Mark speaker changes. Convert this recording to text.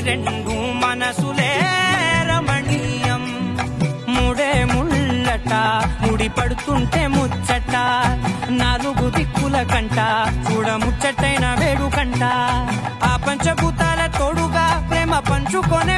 Speaker 1: రెండు మనసులే రమణీయం మూడే ముళ్ళట ముడి పడుతుంటే ముచ్చట నాలుగు దిక్కుల కంట చూడ ముచ్చటైన వేడుకంట ఆ పంచభూతాల తోడుగా ప్రేమ పంచుకొనే